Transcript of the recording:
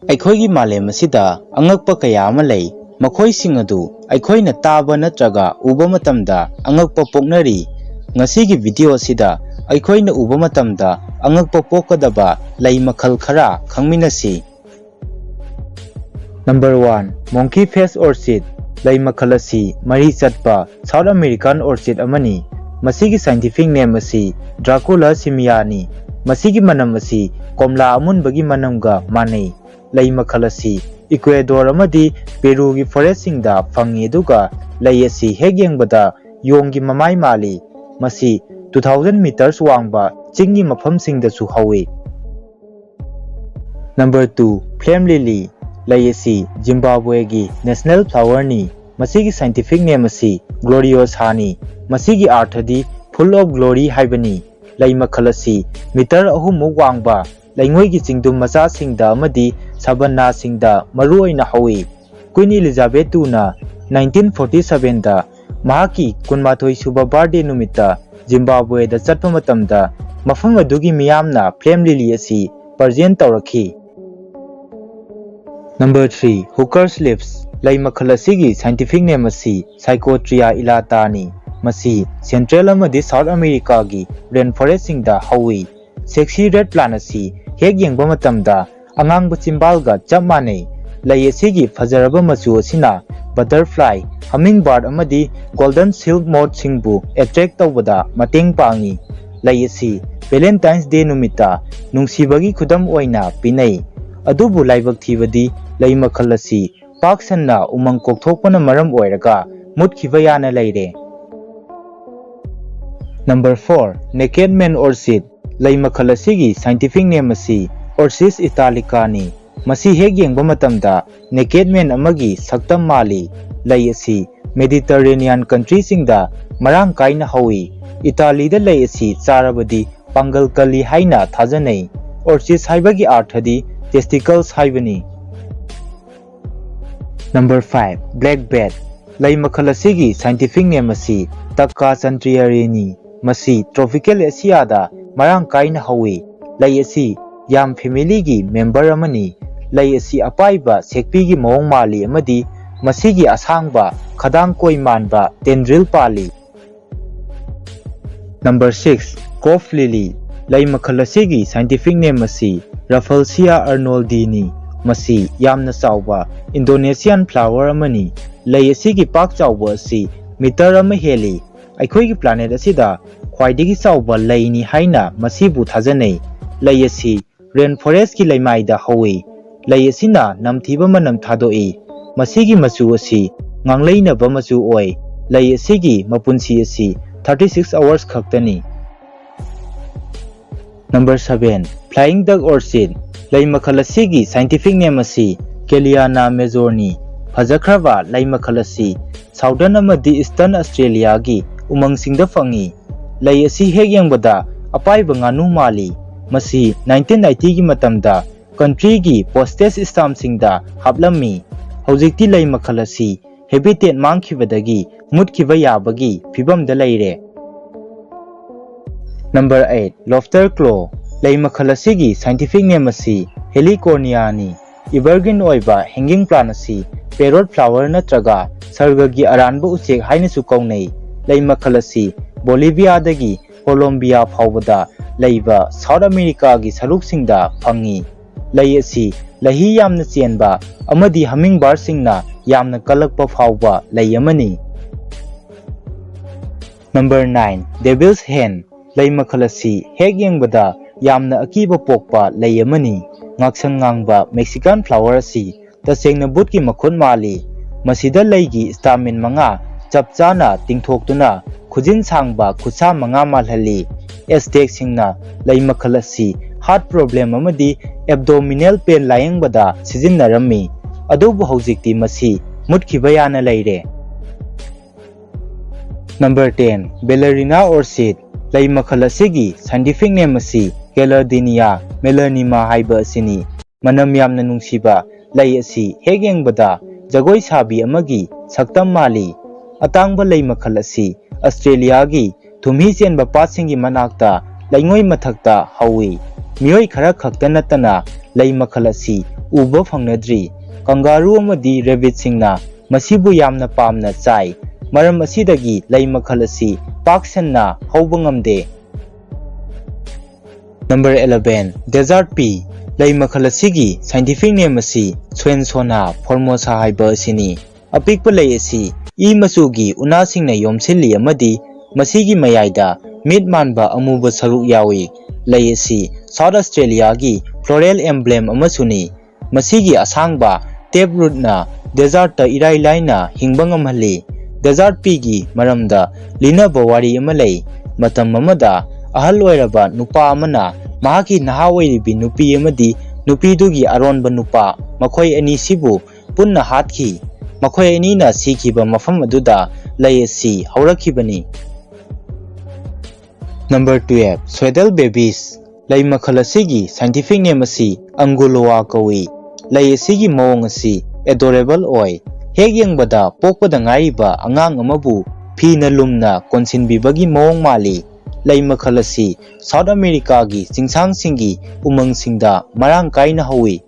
ꯑꯩꯈꯣꯏꯒꯤ ꯃꯥꯂꯦꯝ ꯑꯁꯤꯗ ꯑꯉꯛꯄ ꯀꯌꯥ ꯑꯃ ꯂꯩ, ꯃꯈꯣꯏꯁꯤꯡ ꯑꯗꯨ ꯑꯩꯈꯣꯏꯅ ꯇꯥꯕ ꯅꯠꯇ꯭ꯔꯒ ꯎꯕ ꯃꯇꯝꯗ ꯑꯉꯛꯄ ꯄꯣꯛꯅꯔꯤ꯫ ꯉꯁꯤꯒꯤ ꯚꯤꯗꯤꯑꯣ ꯑꯁꯤꯗ ꯑꯩꯈꯣꯏꯅ ꯎꯕ ꯃꯇꯝꯗ ꯑꯉꯛꯄ ꯄꯣꯛꯀꯗꯕ ꯂꯩ ꯃꯈꯜ ꯈꯔ ꯈꯪꯃꯤꯟꯅꯁꯤ꯫ ꯅꯝꯕꯔ 1. ꯃꯣꯡꯀꯤ ꯐꯦꯁ ꯑꯣꯔꯆꯤꯗ. ꯂꯩ ꯃꯈꯜ ꯑꯁꯤ ꯃꯔꯤ ꯆꯠꯄ ꯁꯥꯎꯊ ꯑꯃꯦꯔꯤꯀꯥꯟ ꯑꯣꯔꯆꯤꯗ ꯑꯃꯅꯤ꯫ ꯃꯁꯤꯒꯤ ꯁꯥꯏꯟꯇꯤꯐꯤꯛ ꯅꯦꯝ ꯑꯁꯤ ꯗ꯭ꯔꯥꯀꯨꯂꯥ ꯁꯤꯃꯤꯌꯥꯅꯤ꯫ ꯃꯁꯤꯒꯤ ꯃꯅꯝ ꯑꯁꯤ ꯀꯣꯝꯂꯥ ꯑꯃꯨꯟꯕꯒꯤ ꯃꯅꯝꯒ ꯃꯥꯟꯅꯩ꯫ ꯂꯩ ꯃꯈꯜ ꯑꯁꯤ ꯏꯀ꯭ꯋꯦꯗꯣꯔ ꯑꯃꯗꯤ ꯄꯦꯔꯨꯒꯤ ꯐꯣꯔꯦꯁꯁꯤꯡꯗ ꯐꯪꯏ ꯑꯗꯨꯒ ꯂꯩ ꯑꯁꯤ ꯍꯦꯛ ꯌꯦꯡꯕꯗ ꯌꯣꯡꯒꯤ ꯃꯃꯥꯏ ꯃꯥꯜꯂꯤ꯫ ꯃꯁꯤ 2000 ꯃꯤꯇꯔꯁ ꯋꯥꯡꯕ ꯆꯤꯡꯒꯤ ꯃꯐꯝꯁꯤꯡꯗꯁꯨ ꯍꯧꯏ꯫ ꯅꯝꯕꯔ 2. ꯐ꯭ꯂꯦꯝ ꯂꯤꯂꯤ. ꯂꯩ ꯑꯁꯤ ꯖꯤꯝꯕꯥꯕ꯭ꯋꯦꯒꯤ ꯅꯦꯁꯅꯦꯜ ꯐ꯭ꯂꯥꯋꯔꯅꯤ꯫ ꯃꯁꯤꯒꯤ ꯁꯥꯏꯟꯇꯤꯐꯤꯛ ꯅꯦꯝ ꯑꯁꯤ ꯒ꯭ꯂꯣꯔꯤꯑꯣꯁꯥꯅꯤ꯫ ꯃꯁꯤꯒꯤ ꯑꯔꯊꯗꯤ ꯐꯨꯜ ꯑꯣꯐ ꯒ꯭ꯂꯣꯔꯤ ꯍꯥꯏꯕꯅꯤ꯫ ꯂꯩ ꯃꯈꯜ ꯑꯁꯤ ꯃꯤꯇꯔ 3 ꯃꯨꯛ ꯋꯥꯡꯕ ꯂꯩꯉꯣꯏꯒꯤ ꯆꯤꯡꯗꯨꯝ ꯃꯆꯥꯁꯤꯡꯗ ꯑꯃꯗꯤ ꯁꯥꯚꯥꯅꯥꯁꯤꯡꯗ ꯃꯔꯨꯑꯣꯏꯅ ꯍꯧꯏ꯫ ꯀ꯭ꯋꯤꯟ ꯏꯂꯤꯖꯥꯕꯦꯊ IIꯅ 1947ꯗ ꯃꯍꯥꯛꯀꯤ 12 ꯁꯨꯕ ꯕꯥꯔꯊꯗꯦ ꯅꯨꯃꯤꯠꯇ ꯖꯤꯝꯕꯥꯕ꯭ꯋꯦꯗ ꯆꯠꯄ ꯃꯇꯝꯗ ꯃꯐꯝ ꯑꯗꯨꯒꯤ ꯃꯤꯌꯥꯝꯅ ꯐ꯭ꯂꯦꯝ ꯂꯤꯂꯤ ꯑꯁꯤ ꯄ꯭ꯔꯖꯦꯟꯠ ꯇꯧꯔꯛꯈꯤ꯫ ꯅꯝꯕꯔ 3. ꯍꯨꯀꯔꯁ ꯂꯤꯞꯁ. ꯂꯩ ꯃꯈꯜ ꯑꯁꯤꯒꯤ ꯁꯥꯏꯟꯇꯤꯐꯤꯛ ꯅꯦꯝ ꯑꯁꯤ ꯁꯥꯏꯀꯣꯇ꯭ꯔꯤꯌꯥ ꯏꯂꯥꯇꯥꯅꯤ꯫ ꯃꯁꯤ ꯁꯦꯟꯇ꯭ꯔꯦꯜ ꯑꯃꯗꯤ ꯁꯥꯎꯊ ꯑꯃꯦꯔꯤꯀꯥꯒꯤ ꯔꯦꯟ ꯐꯣꯔꯦꯁꯁꯤꯡꯗ ꯍꯧꯏ꯫ ꯁꯦꯛꯁꯤ ꯔꯦꯗ ꯄ꯭ꯂꯥꯟꯠ ꯑꯁꯤ ꯍꯦꯛ ꯌꯦꯡꯕ ꯃꯇꯝꯗ ꯑꯉꯥꯡꯕ ꯆꯤꯝꯕꯥꯜꯒ ꯆꯞ ꯃꯥꯟꯅꯩ꯫ ꯂꯩ ꯑꯁꯤꯒꯤ ꯐꯖꯔꯕ ꯃꯆꯨ ꯑꯁꯤꯅ ꯕꯇꯔꯐ꯭ꯂꯥꯏ, ꯍꯃꯤꯡꯕꯥꯔꯗ ꯑꯃꯗꯤ ꯒꯣꯜꯗꯟ ꯁꯤꯜꯛ ꯃꯣꯊꯁꯤꯡꯕꯨ ꯑꯦꯇ꯭ꯔꯦꯛ ꯇꯧꯕꯗ ꯃꯇꯦꯡ ꯄꯥꯡꯏ꯫ ꯂꯩ ꯑꯁꯤ ꯚꯦꯂꯦꯟꯇꯥꯏꯟꯁ ꯗꯦ ꯅꯨꯃꯤꯠꯇ ꯅꯨꯡꯁꯤꯕꯒꯤ ꯈꯨꯗꯝ ꯑꯣꯏꯅ ꯄꯤꯅꯩ꯫ ꯑꯗꯨꯕꯨ ꯂꯥꯏꯕꯛ ꯊꯤꯕꯗꯤ ꯂꯩ ꯃꯈꯜ ꯑꯁꯤ ꯄꯥꯛ ꯁꯟꯅ ꯎꯃꯪ ꯀꯣꯛꯊꯣꯛꯄꯅ ꯃꯔꯝ ꯑꯣꯏꯔꯒ ꯃꯨꯠꯈꯤꯕ ꯌꯥꯅ ꯂꯩꯔꯦ꯫ ꯅꯝꯕꯔ 4. Naked main ꯑꯣꯔꯆꯤꯗ. ꯂꯩ ꯃꯈꯜ ꯑꯁꯤꯒꯤ ꯁꯥꯏꯟꯇꯤꯐꯤꯛ ꯅꯦꯝ ꯑꯁꯤ ꯑꯣꯔꯆꯤꯗ ꯏꯇꯥꯂꯤꯀꯥꯅꯤ꯫ ꯃꯁꯤ ꯍꯦꯛ ꯌꯦꯡꯕ ꯃꯇꯝꯗ ꯅꯦꯀꯦꯗ ꯃꯦꯟ ꯑꯃꯒꯤ ꯁꯛꯇꯝ ꯃꯥꯜꯂꯤ꯫ ꯂꯩ ꯑꯁꯤ ꯃꯦꯗꯤꯇꯔꯦꯅꯤꯌꯟ ꯀꯟꯇ꯭ꯔꯤꯁꯤꯡꯗ ꯃꯔꯥꯡ ꯀꯥꯏꯅ ꯍꯧꯏ꯫ ꯏꯇꯥꯂꯤꯗ ꯂꯩ ꯑꯁꯤ ꯆꯥꯔꯕꯗꯤ ꯄꯥꯡꯒꯜ ꯀꯜꯂꯤ ꯍꯥꯏꯅ ꯊꯥꯖꯅꯩ꯫ ꯑꯣꯔꯆꯤꯗ ꯍꯥꯏꯕꯒꯤ ꯑꯔꯊꯗꯤ ꯇꯦꯁꯇꯤꯀꯜꯁ ꯍꯥꯏꯕꯅꯤ꯫ ꯅꯝꯕꯔ 5. ꯕ꯭ꯂꯦꯛ ꯕꯦꯠ. ꯂꯩ ꯃꯈꯜ ꯑꯁꯤꯒꯤ ꯁꯥꯏꯟꯇꯤꯐꯤꯛ ꯅꯦꯝ ꯑꯁꯤ ꯇꯛꯀꯥ ꯆꯟꯇ꯭ꯔꯤꯌꯥꯔꯤꯅꯤ꯫ ꯃꯁꯤ ꯇ꯭ꯔꯣꯄꯤꯀꯦꯜ ꯑꯦꯁꯤꯌꯥꯗ ꯃꯔꯥꯡ ꯀꯥꯏꯅ ꯍꯧꯏ꯫ ꯂꯩ ꯑꯁꯤ ꯌꯥꯝ ꯐꯦꯃꯤꯂꯤꯒꯤ ꯃꯦꯝꯕꯔ ꯑꯃꯅꯤ꯫ ꯂꯩ ꯑꯁꯤ ꯑꯄꯥꯏꯕ ꯁꯦꯛꯄꯤꯒꯤ ꯃꯑꯣꯡ ꯃꯥꯜꯂꯤ ꯑꯃꯗꯤ ꯃꯁꯤꯒꯤ ꯑꯁꯥꯡꯕ ꯈꯗꯥꯡ ꯀꯣꯏ ꯃꯥꯟꯕ ꯇꯦꯟꯗ꯭ꯔꯤꯜ ꯄꯥꯜꯂꯤ꯫ ꯅꯝꯕꯔ 6. ꯀꯣꯐ ꯂꯤꯂꯤ. ꯂꯩ ꯃꯈꯜ ꯑꯁꯤꯒꯤ ꯁꯥꯏꯟꯇꯤꯐꯤꯛ ꯅꯦꯝ ꯑꯁꯤ ꯔꯐꯜꯁꯤꯌꯥ ꯑꯔꯅꯣꯜꯗꯤꯅꯤ꯫ ꯃꯁꯤ ꯌꯥꯝꯅ ꯆꯥꯎꯕ ꯏꯟꯗꯣꯅꯦꯁꯤꯌꯥꯟ ꯐ꯭ꯂꯥꯋꯔ ꯑꯃꯅꯤ꯫ ꯂꯩ ꯑꯁꯤꯒꯤ ꯄꯥꯛ ꯆꯥꯎꯕ ꯑꯁꯤ ꯃꯤꯇꯔ 1 ꯍꯦꯜꯂꯤ꯫ ꯑꯩꯈꯣꯏꯒꯤ ꯄ꯭ꯂꯥꯅꯦꯠ ꯑꯁꯤꯗ ꯈ꯭ꯋꯥꯏꯗꯒꯤ ꯆꯥꯎꯕ ꯂꯩꯅꯤ ꯍꯥꯏꯅ ꯃꯁꯤꯕꯨ ꯊꯥꯖꯅꯩ꯫ ꯂꯩ ꯑꯁꯤ ꯔꯦꯟ ꯐꯣꯔꯦꯁꯠꯀꯤ ꯂꯩꯃꯥꯏꯗ ꯍꯧꯏ꯫ ꯂꯩ ꯑꯁꯤꯅ ꯅꯝꯊꯤꯕ ꯃꯅꯝ ꯊꯥꯗꯣꯛꯏ꯫ ꯃꯁꯤꯒꯤ ꯃꯆꯨ ꯑꯁꯤ ꯉꯥꯡꯂꯩꯅꯕ ꯃꯆꯨ ꯑꯣꯏ꯫ ꯂꯩ ꯑꯁꯤꯒꯤ ꯃꯄꯨꯟꯁꯤ ꯑꯁꯤ 36 ꯑꯋꯥꯔꯁ ꯈꯛꯇꯅꯤ꯫ ꯅꯝꯕꯔ 7. ꯐ꯭ꯂꯥꯏꯌꯤꯡ ꯗꯛ ꯑꯣꯔꯆꯤꯗ. ꯂꯩ ꯃꯈꯜ ꯑꯁꯤꯒꯤ ꯁꯥꯏꯟꯇꯤꯐꯤꯛ ꯅꯦꯝ ꯑꯁꯤ ꯀꯦꯂꯤꯌꯥꯅꯥ ꯃꯦꯖꯣꯔꯅꯤ꯫ ꯐꯖꯈ꯭ꯔꯕ ꯂꯩ ꯃꯈꯜ ꯑꯁꯤ ꯁꯥꯎꯗꯔꯟ ꯑꯃꯗꯤ ꯏꯁꯇꯔꯟ ꯑꯁꯇ꯭ꯔꯦꯂꯤꯌꯥꯒꯤ ꯎꯃꯪꯁꯤꯡꯗ ꯐꯪꯏ꯫ ꯂꯩ ꯑꯁꯤ ꯍꯦꯛ ꯌꯦꯡꯕꯗ ꯑꯄꯥꯏꯕ ꯉꯥꯅꯨ ꯃꯥꯜꯂꯤ꯫ ꯃꯁꯤ 1990ꯒꯤ ꯃꯇꯝꯗ ꯀꯟꯇ꯭ꯔꯤꯒꯤ ꯄꯣꯁꯇꯦꯖ ꯁ꯭ꯇꯥꯝꯞꯁꯤꯡꯗ ꯍꯥꯞꯂꯝꯃꯤ꯫ ꯍꯧꯖꯤꯛꯇꯤ ꯂꯩ ꯃꯈꯜ ꯑꯁꯤ ꯍꯦꯕꯤꯇꯦꯠ ꯃꯥꯡꯈꯤꯕꯗꯒꯤ ꯃꯨꯠꯈꯤꯕ ꯌꯥꯕꯒꯤ ꯐꯤꯚꯝꯗ ꯂꯩꯔꯦ꯫ ꯅꯝꯕꯔ 8. ꯂꯣꯕꯁꯇꯔ ꯀ꯭ꯂꯣ. ꯂꯩ ꯃꯈꯜ ꯑꯁꯤꯒꯤ ꯁꯥꯏꯟꯇꯤꯐꯤꯛ ꯅꯦꯝ ꯑꯁꯤ ꯍꯦꯂꯤꯀꯣꯔꯅꯤꯌꯥꯅꯤ꯫ ꯏꯚꯔꯒ꯭ꯔꯤꯟ ꯑꯣꯏꯕ ꯍꯦꯡꯒꯤꯡ ꯄ꯭ꯂꯥꯟꯠ ꯑꯁꯤ ꯄꯦꯔꯣꯠ ꯐ꯭ꯂꯥꯋꯔ ꯅꯠꯇ꯭ꯔꯒ ꯁꯔꯒꯒꯤ ꯑꯔꯥꯟꯕ ꯎꯆꯦꯛ ꯍꯥꯏꯅꯁꯨ ꯀꯧꯅꯩ꯫ ꯂꯩ ꯃꯈꯜ ꯑꯁꯤ ꯕꯣꯂꯤꯚꯤꯌꯥꯗꯒꯤ ꯀꯣꯂꯣꯝꯕꯤꯌꯥ ꯐꯥꯎꯕꯗ ꯂꯩꯕ ꯁꯥꯎꯊ ꯑꯃꯦꯔꯤꯀꯥꯒꯤ ꯁꯔꯨꯛꯁꯤꯡꯗ ꯐꯪꯏ꯫ ꯂꯩ ꯑꯁꯤ ꯂꯩꯍꯤ ꯌꯥꯝꯅ ꯆꯦꯟꯕ ꯑꯃꯗꯤ ꯍꯃꯤꯡꯕꯥꯔꯗꯁꯤꯡꯅ ꯌꯥꯝꯅ ꯀꯜꯂꯛꯄ ꯐꯥꯎꯕ ꯂꯩ ꯑꯃꯅꯤ꯫ ꯅꯝꯕꯔ 9. ꯗꯦꯚꯤꯜꯁ ꯍꯦꯟ. ꯂꯩ ꯃꯈꯜ ꯑꯁꯤ ꯍꯦꯛ ꯌꯦꯡꯕꯗ ꯌꯥꯝꯅ ꯑꯀꯤꯕ ꯄꯣꯛꯄ ꯂꯩ ꯑꯃꯅꯤ꯫ ꯉꯥꯛꯁꯪ ꯉꯥꯡꯕ ꯃꯦꯛꯁꯤꯀꯥꯟ ꯐ꯭ꯂꯥꯋꯔ ꯑꯁꯤ ꯇꯁꯦꯡꯅ ꯕꯨꯠꯀꯤ ꯃꯈꯨꯠ ꯃꯥꯜꯂꯤ꯫ ꯃꯁꯤꯗ ꯂꯩꯒꯤ ꯁ꯭ꯇꯥꯃꯦꯟ 5 ꯆꯞ ꯆꯥꯅ ꯇꯤꯡꯊꯣꯛꯇꯨꯅ ꯈꯨꯖꯤꯟ ꯁꯥꯡꯕ ꯈꯨꯠꯁꯥ 5 ꯃꯥꯜꯍꯜꯂꯤ꯫ ꯑꯦꯖꯇꯦꯛꯁꯤꯡꯅ ꯂꯩ ꯃꯈꯜ ꯑꯁꯤ ꯍꯥꯔꯠ ꯄ꯭ꯔꯣꯕ꯭ꯂꯦꯝ ꯑꯃꯗꯤ ꯑꯦꯕꯗꯣꯃꯤꯅꯦꯜ ꯄꯦꯟ ꯂꯥꯌꯦꯡꯕꯗ ꯁꯤꯖꯤꯟꯅꯔꯝꯃꯤ꯫ ꯑꯗꯨꯕꯨ ꯍꯧꯖꯤꯛꯇꯤ ꯃꯁꯤ ꯃꯨꯠꯈꯤꯕ ꯌꯥꯅ ꯂꯩꯔꯦ꯫ ꯅꯝꯕꯔ 10. ꯕꯦꯂꯦꯔꯤꯅꯥ ꯑꯣꯔꯆꯤꯗ. ꯂꯩ ꯃꯈꯜ ꯑꯁꯤꯒꯤ ꯁꯥꯏꯟꯇꯤꯐꯤꯛ ꯅꯦꯝ ꯑꯁꯤ ꯀꯦꯂꯔꯗꯤꯅꯤꯌꯥ ꯃꯦꯂꯥꯅꯤꯃꯥ ꯍꯥꯏꯕ ꯑꯁꯤꯅꯤ꯫ ꯃꯅꯝ ꯌꯥꯝꯅ ꯅꯨꯡꯁꯤꯕ ꯂꯩ ꯑꯁꯤ ꯍꯦꯛ ꯌꯦꯡꯕꯗ ꯖꯒꯣꯏ ꯁꯥꯕꯤ ꯑꯃꯒꯤ ꯁꯛꯇꯝ ꯃꯥꯜꯂꯤ꯫ ꯑꯇꯥꯡꯕ ꯂꯩ ꯃꯈꯜ ꯑꯁꯤ ꯑꯁꯇ꯭ꯔꯦꯂꯤꯌꯥꯒꯤ ꯊꯨꯝꯍꯤ ꯆꯦꯟꯕ ꯄꯥꯠꯁꯤꯡꯒꯤ ꯃꯅꯥꯛꯇ ꯂꯩꯉꯣꯏ ꯃꯊꯛꯇ ꯍꯧꯏ꯫ मियोई खरा खक्ता नत्तना लई मखल असि उबा फंगनद्री कंगारू अमदी रेबिट सिंगना मसिबु यामना पामना चाइ मरम असिदगी लई मखल असि पाक्सन्ना हौबा ngamde. Number 11 Desert Pea lei makhal asigi scientific name asi Swensona formosa haiba asini apikpa lei asi I machugi una singna yomsilli amadi masigi mayaida mid manba amuba saruk yawi lei asi South Australia gi floral emblem amasuni masigi asangba taproot na desert ta irai laina hingba ngamhali desert pea gi maramda linaba wari ama lei matam amada ahal oiraba nupa amana mahaki naha oiribi nupi amadi nupidugi aronba nupa makhoi ani sibu punna hatkhi makhoi ani na sikhiba mafam aduda lei asi haurakhibani. Number 12 Swaddle babies lei makhal asigi scientific name asi Anguloa kawi lei asigi mawong asi adorable oi Hek Yengbada Pokpa ngaiba angang amabu phi na lumna konsinbibagi mawong mali lei makhal asi South America gi singsang singi umang singda marang kaina hawi